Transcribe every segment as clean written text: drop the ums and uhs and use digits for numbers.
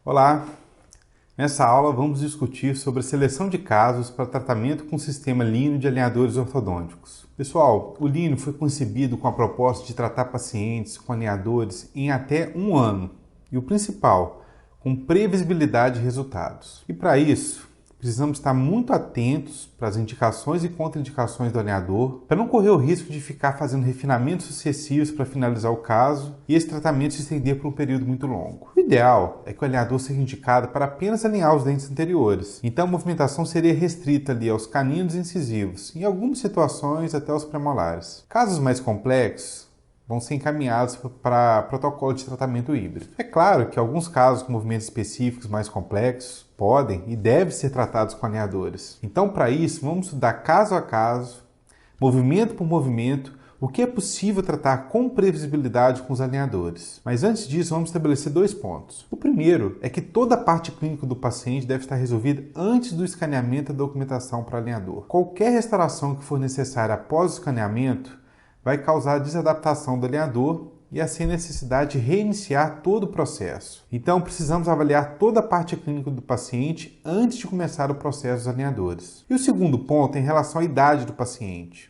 Olá! Nessa aula vamos discutir sobre a seleção de casos para tratamento com o sistema Lino de alinhadores ortodônticos. Pessoal, o Lino foi concebido com a proposta de tratar pacientes com alinhadores em até um ano e o principal, com previsibilidade de resultados. E para isso, precisamos estar muito atentos para as indicações e contraindicações do alinhador, para não correr o risco de ficar fazendo refinamentos sucessivos para finalizar o caso e esse tratamento se estender por um período muito longo. O ideal é que o alinhador seja indicado para apenas alinhar os dentes anteriores, então a movimentação seria restrita ali aos caninos incisivos, em algumas situações até aos premolares. Casos mais complexos vão ser encaminhados para protocolo de tratamento híbrido. É claro que alguns casos com movimentos específicos mais complexos podem e devem ser tratados com alinhadores. Então, para isso, vamos estudar caso a caso, movimento por movimento, o que é possível tratar com previsibilidade com os alinhadores. Mas antes disso, vamos estabelecer dois pontos. O primeiro é que toda a parte clínica do paciente deve estar resolvida antes do escaneamento da documentação para alinhador. Qualquer restauração que for necessária após o escaneamento vai causar desadaptação do alinhador e assim a necessidade de reiniciar todo o processo. Então, precisamos avaliar toda a parte clínica do paciente antes de começar o processo dos alinhadores. E o segundo ponto é em relação à idade do paciente.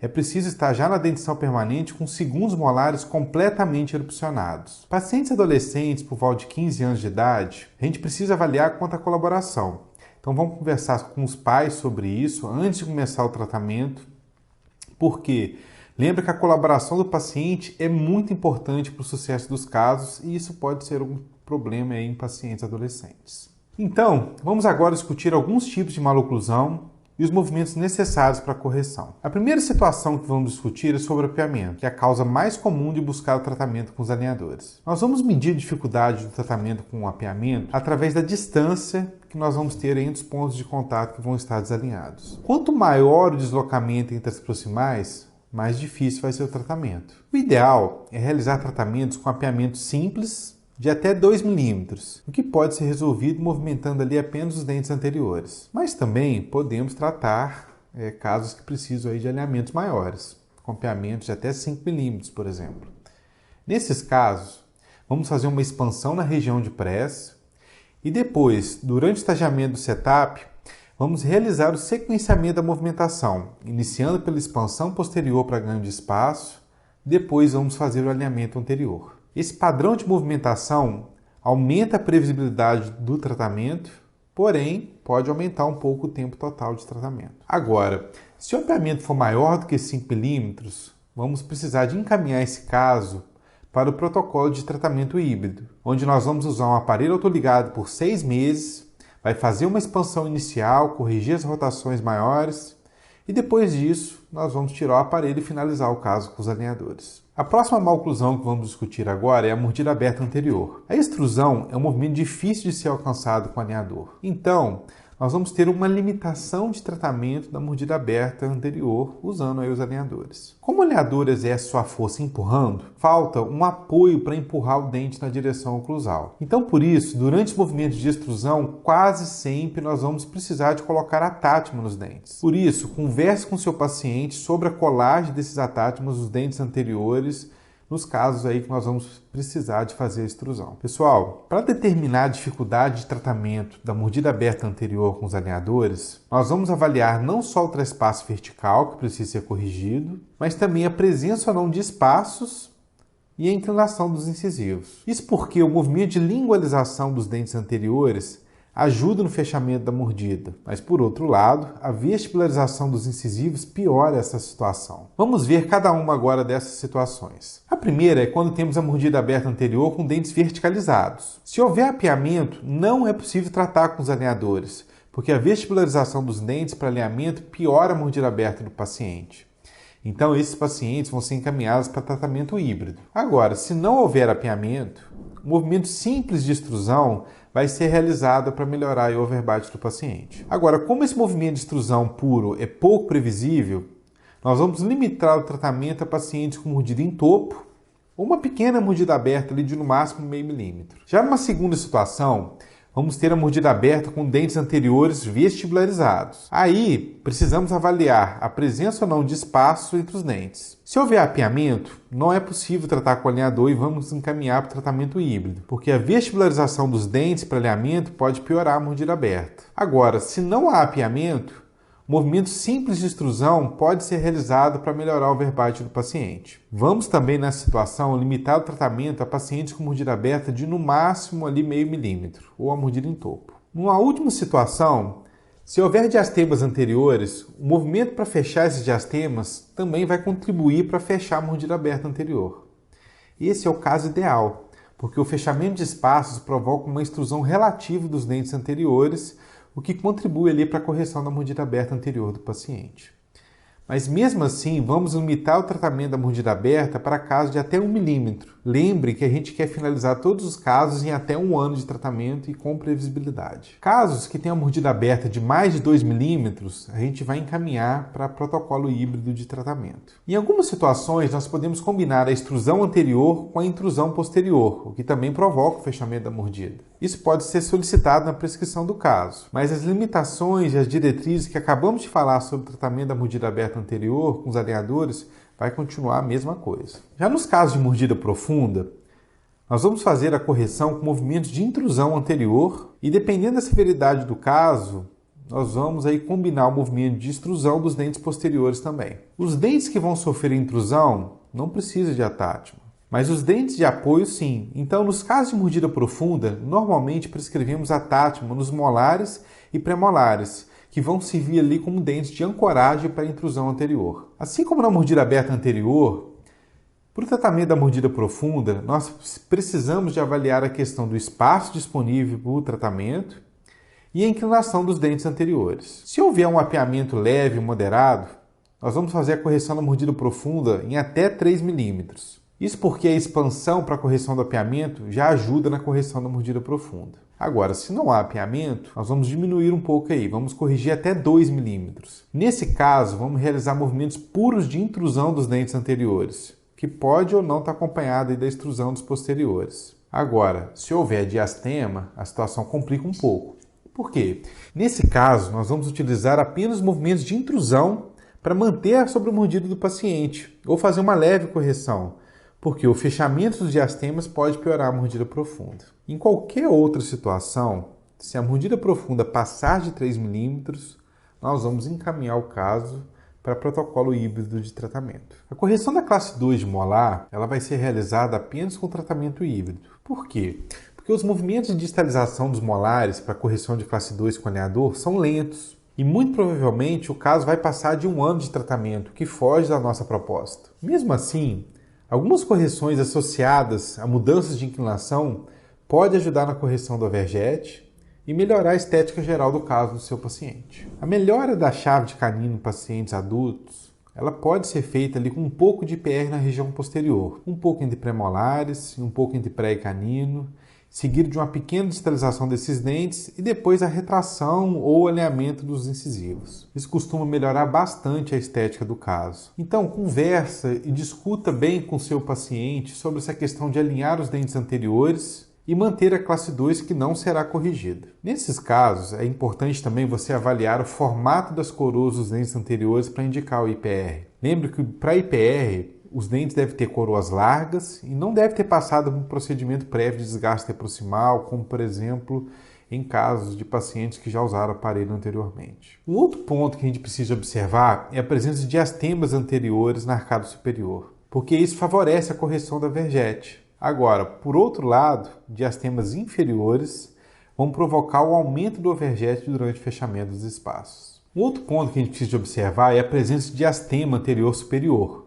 É preciso estar já na dentição permanente com segundos molares completamente erupcionados. Pacientes adolescentes por volta de 15 anos de idade, a gente precisa avaliar quanto à colaboração. Então, vamos conversar com os pais sobre isso antes de começar o tratamento, porque lembra que a colaboração do paciente é muito importante para o sucesso dos casos e isso pode ser um problema em pacientes adolescentes. Então, vamos agora discutir alguns tipos de maloclusão e os movimentos necessários para a correção. A primeira situação que vamos discutir é sobre o apiamento, que é a causa mais comum de buscar o tratamento com os alinhadores. Nós vamos medir a dificuldade do tratamento com o apiamento através da distância que nós vamos ter entre os pontos de contato que vão estar desalinhados. Quanto maior o deslocamento entre as proximais, mais difícil vai ser o tratamento. O ideal é realizar tratamentos com apiamento simples de até 2 milímetros, o que pode ser resolvido movimentando ali apenas os dentes anteriores. Mas também podemos tratar casos que precisam aí de alinhamentos maiores, com apiamentos de até 5 milímetros, por exemplo. Nesses casos, vamos fazer uma expansão na região de press e depois, durante o estagiamento do setup, vamos realizar o sequenciamento da movimentação, iniciando pela expansão posterior para ganho de espaço, depois vamos fazer o alinhamento anterior. Esse padrão de movimentação aumenta a previsibilidade do tratamento, porém pode aumentar um pouco o tempo total de tratamento. Agora, se o apiamento for maior do que 5 milímetros, vamos precisar de encaminhar esse caso para o protocolo de tratamento híbrido, onde nós vamos usar um aparelho autoligado por 6 meses, vai fazer uma expansão inicial, corrigir as rotações maiores e depois disso nós vamos tirar o aparelho e finalizar o caso com os alinhadores. A próxima maloclusão que vamos discutir agora é a mordida aberta anterior. A extrusão é um movimento difícil de ser alcançado com o alinhador. Então, nós vamos ter uma limitação de tratamento da mordida aberta anterior usando aí os alinhadores. Como o alinhador exerce sua força empurrando, falta um apoio para empurrar o dente na direção oclusal. Então, por isso, durante os movimentos de extrusão, quase sempre nós vamos precisar de colocar atátima nos dentes. Por isso, converse com seu paciente sobre a colagem desses atátimas nos dentes anteriores, nos casos aí que nós vamos precisar de fazer a extrusão. Pessoal, para determinar a dificuldade de tratamento da mordida aberta anterior com os alinhadores, nós vamos avaliar não só o trespasse vertical, que precisa ser corrigido, mas também a presença ou não de espaços e a inclinação dos incisivos. Isso porque o movimento de lingualização dos dentes anteriores ajuda no fechamento da mordida, mas por outro lado, a vestibularização dos incisivos piora essa situação. Vamos ver cada uma agora dessas situações. A primeira é quando temos a mordida aberta anterior com dentes verticalizados. Se houver apiamento, não é possível tratar com os alinhadores, porque a vestibularização dos dentes para alinhamento piora a mordida aberta do paciente. Então, esses pacientes vão ser encaminhados para tratamento híbrido. Agora, se não houver apiamento, o movimento simples de extrusão vai ser realizado para melhorar o overbite do paciente. Agora, como esse movimento de extrusão puro é pouco previsível, nós vamos limitar o tratamento a pacientes com mordida em topo ou uma pequena mordida aberta ali de no máximo meio milímetro. Já numa segunda situação, vamos ter a mordida aberta com dentes anteriores vestibularizados. Aí, precisamos avaliar a presença ou não de espaço entre os dentes. Se houver apiamento, não é possível tratar com alinhador e vamos encaminhar para o tratamento híbrido, porque a vestibularização dos dentes para alinhamento pode piorar a mordida aberta. Agora, se não há apiamento, o movimento simples de extrusão pode ser realizado para melhorar o verbete do paciente. Vamos também, nessa situação, limitar o tratamento a pacientes com mordida aberta de no máximo ali meio milímetro, ou a mordida em topo. Numa última situação, se houver diastemas anteriores, o movimento para fechar esses diastemas também vai contribuir para fechar a mordida aberta anterior. Esse é o caso ideal, porque o fechamento de espaços provoca uma extrusão relativa dos dentes anteriores, o que contribui ali para a correção da mordida aberta anterior do paciente. Mas mesmo assim, vamos limitar o tratamento da mordida aberta para casos de até 1 milímetro. Lembre que a gente quer finalizar todos os casos em até 1 ano de tratamento e com previsibilidade. Casos que tenham mordida aberta de mais de 2 milímetros, a gente vai encaminhar para protocolo híbrido de tratamento. Em algumas situações, nós podemos combinar a extrusão anterior com a intrusão posterior, o que também provoca o fechamento da mordida. Isso pode ser solicitado na prescrição do caso, mas as limitações e as diretrizes que acabamos de falar sobre o tratamento da mordida aberta anterior com os alinhadores vai continuar a mesma coisa. Já nos casos de mordida profunda, nós vamos fazer a correção com movimentos de intrusão anterior e, dependendo da severidade do caso, nós vamos aí combinar o movimento de extrusão dos dentes posteriores também. Os dentes que vão sofrer intrusão não precisam de atátimo, mas os dentes de apoio sim. Então, nos casos de mordida profunda, normalmente prescrevemos atátimo nos molares e premolares, que vão servir ali como dentes de ancoragem para a intrusão anterior. Assim como na mordida aberta anterior, para o tratamento da mordida profunda, nós precisamos de avaliar a questão do espaço disponível para o tratamento e a inclinação dos dentes anteriores. Se houver um apiamento leve e moderado, nós vamos fazer a correção da mordida profunda em até 3 milímetros. Isso porque a expansão para a correção do apiamento já ajuda na correção da mordida profunda. Agora, se não há apiamento, nós vamos diminuir um pouco aí, vamos corrigir até 2 milímetros. Nesse caso, vamos realizar movimentos puros de intrusão dos dentes anteriores, que pode ou não estar acompanhado aí da extrusão dos posteriores. Agora, se houver diastema, a situação complica um pouco. Por quê? Nesse caso, nós vamos utilizar apenas movimentos de intrusão para manter a sobremordida do paciente, ou fazer uma leve correção, porque o fechamento dos diastemas pode piorar a mordida profunda. Em qualquer outra situação, se a mordida profunda passar de 3 milímetros, nós vamos encaminhar o caso para protocolo híbrido de tratamento. A correção da classe 2 de molar, ela vai ser realizada apenas com tratamento híbrido. Por quê? Porque os movimentos de distalização dos molares para correção de classe 2 com alinhador são lentos. E muito provavelmente o caso vai passar de 1 ano de tratamento, que foge da nossa proposta. Mesmo assim, algumas correções associadas a mudanças de inclinação podem ajudar na correção do overjet e melhorar a estética geral do caso do seu paciente. A melhora da chave de canino em pacientes adultos, ela pode ser feita ali com um pouco de IPR na região posterior, um pouco entre premolares, um pouco entre pré e canino, seguido de uma pequena distalização desses dentes e depois a retração ou alinhamento dos incisivos. Isso costuma melhorar bastante a estética do caso. Então, conversa e discuta bem com o seu paciente sobre essa questão de alinhar os dentes anteriores e manter a classe 2 que não será corrigida. Nesses casos, é importante também você avaliar o formato das coroas dos dentes anteriores para indicar o IPR. Lembre que para IPR, os dentes devem ter coroas largas e não deve ter passado por um procedimento prévio de desgaste proximal, como por exemplo em casos de pacientes que já usaram o aparelho anteriormente. Um outro ponto que a gente precisa observar é a presença de diastemas anteriores na arcada superior, porque isso favorece a correção da vergete. Agora, por outro lado, diastemas inferiores vão provocar o aumento do overjet durante o fechamento dos espaços. Um outro ponto que a gente precisa observar é a presença de diastema anterior superior,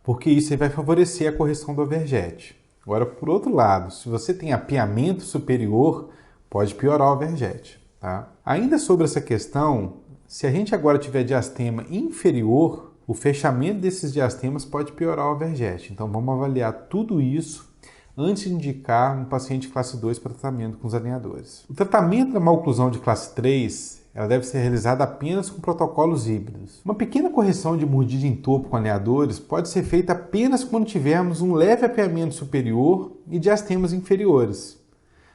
porque isso vai favorecer a correção do overjet. Agora, por outro lado, se você tem apiamento superior, pode piorar o overjet. Tá? Ainda sobre essa questão, se a gente agora tiver diastema inferior, o fechamento desses diastemas pode piorar o overjet. Então, vamos avaliar tudo isso antes de indicar um paciente classe 2 para tratamento com os alinhadores. O tratamento da maloclusão de classe 3 ela deve ser realizada apenas com protocolos híbridos. Uma pequena correção de mordida em topo com alinhadores pode ser feita apenas quando tivermos um leve apiamento superior e diastemas inferiores.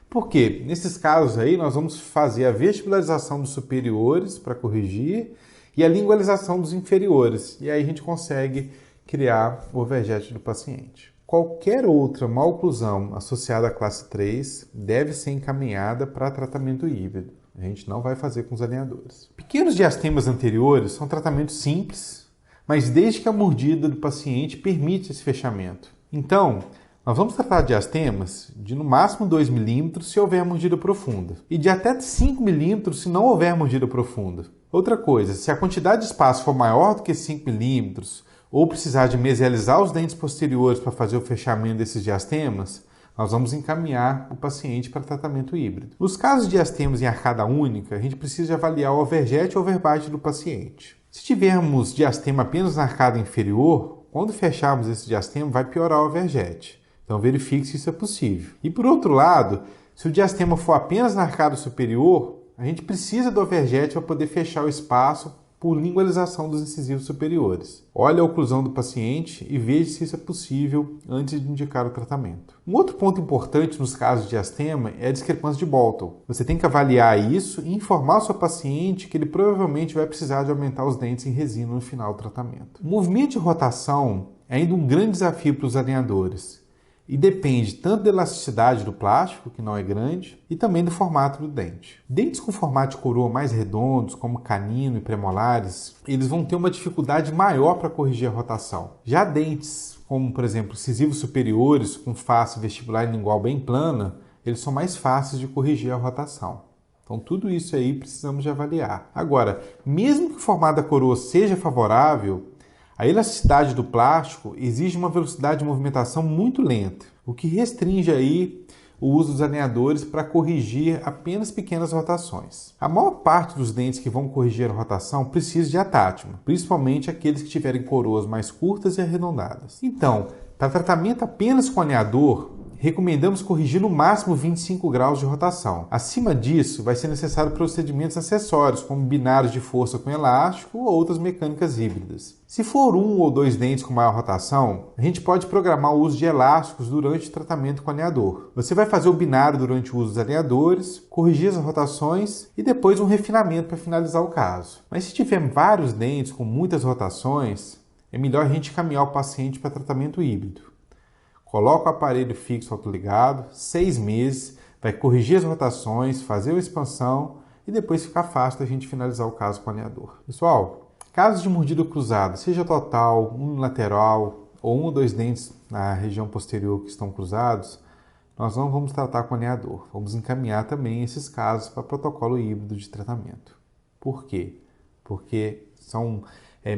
Por quê? Nesses casos aí, nós vamos fazer a vestibularização dos superiores para corrigir e a lingualização dos inferiores. E aí a gente consegue criar o overjet do paciente. Qualquer outra maloclusão associada à classe 3 deve ser encaminhada para tratamento híbrido. A gente não vai fazer com os alinhadores. Pequenos diastemas anteriores são tratamentos simples, mas desde que a mordida do paciente permite esse fechamento. Então, nós vamos tratar diastemas de no máximo 2 milímetros se houver mordida profunda e de até 5 milímetros se não houver mordida profunda. Outra coisa, se a quantidade de espaço for maior do que 5 milímetros ou precisar de mesializar os dentes posteriores para fazer o fechamento desses diastemas, nós vamos encaminhar o paciente para tratamento híbrido. Nos casos de diastemas em arcada única, a gente precisa avaliar o overjet e overbite do paciente. Se tivermos diastema apenas na arcada inferior, quando fecharmos esse diastema vai piorar o overjet. Então verifique se isso é possível. E por outro lado, se o diastema for apenas na arcada superior, a gente precisa do overjet para poder fechar o espaço por lingualização dos incisivos superiores. Olhe a oclusão do paciente e veja se isso é possível antes de indicar o tratamento. Um outro ponto importante nos casos de diastema é a discrepância de Bolton. Você tem que avaliar isso e informar o seu paciente que ele provavelmente vai precisar de aumentar os dentes em resina no final do tratamento. O movimento de rotação é ainda um grande desafio para os alinhadores e depende tanto da elasticidade do plástico, que não é grande, e também do formato do dente. Dentes com formato de coroa mais redondos, como canino e premolares, eles vão ter uma dificuldade maior para corrigir a rotação. Já dentes como, por exemplo, incisivos superiores, com face vestibular e lingual bem plana, eles são mais fáceis de corrigir a rotação. Então, tudo isso aí precisamos de avaliar. Agora, mesmo que o formato da coroa seja favorável, a elasticidade do plástico exige uma velocidade de movimentação muito lenta, o que restringe aí o uso dos alinhadores para corrigir apenas pequenas rotações. A maior parte dos dentes que vão corrigir a rotação precisa de atátimo, principalmente aqueles que tiverem coroas mais curtas e arredondadas. Então, para tratamento apenas com alinhador, recomendamos corrigir no máximo 25 graus de rotação. Acima disso, vai ser necessário procedimentos acessórios, como binários de força com elástico ou outras mecânicas híbridas. Se for 1 ou 2 dentes com maior rotação, a gente pode programar o uso de elásticos durante o tratamento com alinhador. Você vai fazer o binário durante o uso dos alinhadores, corrigir as rotações e depois um refinamento para finalizar o caso. Mas se tiver vários dentes com muitas rotações, é melhor a gente encaminhar o paciente para tratamento híbrido. Coloca o aparelho fixo autoligado, 6 meses, vai corrigir as rotações, fazer uma expansão e depois fica fácil da gente finalizar o caso com o alinhador. Pessoal, casos de mordida cruzada, seja total, unilateral ou 1 ou 2 dentes na região posterior que estão cruzados, nós não vamos tratar com alinhador. Vamos encaminhar também esses casos para protocolo híbrido de tratamento. Por quê? Porque são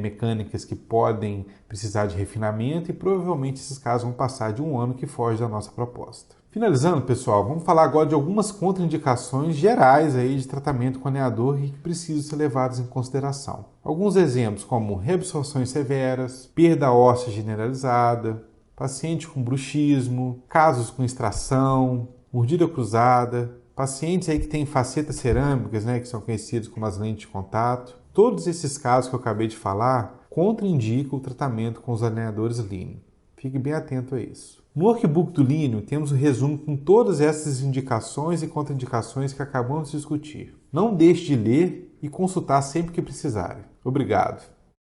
mecânicas que podem precisar de refinamento e provavelmente esses casos vão passar de 1 ano, que foge da nossa proposta. Finalizando, pessoal, vamos falar agora de algumas contraindicações gerais aí de tratamento com alinhador e que precisam ser levadas em consideração. Alguns exemplos como reabsorções severas, perda óssea generalizada, paciente com bruxismo, casos com extração, mordida cruzada, pacientes aí que têm facetas cerâmicas, que são conhecidos como as lentes de contato. Todos esses casos que eu acabei de falar contraindicam o tratamento com os alinhadores Lineo. Fique bem atento a isso. No workbook do Lineo temos o resumo com todas essas indicações e contraindicações que acabamos de discutir. Não deixe de ler e consultar sempre que precisarem. Obrigado.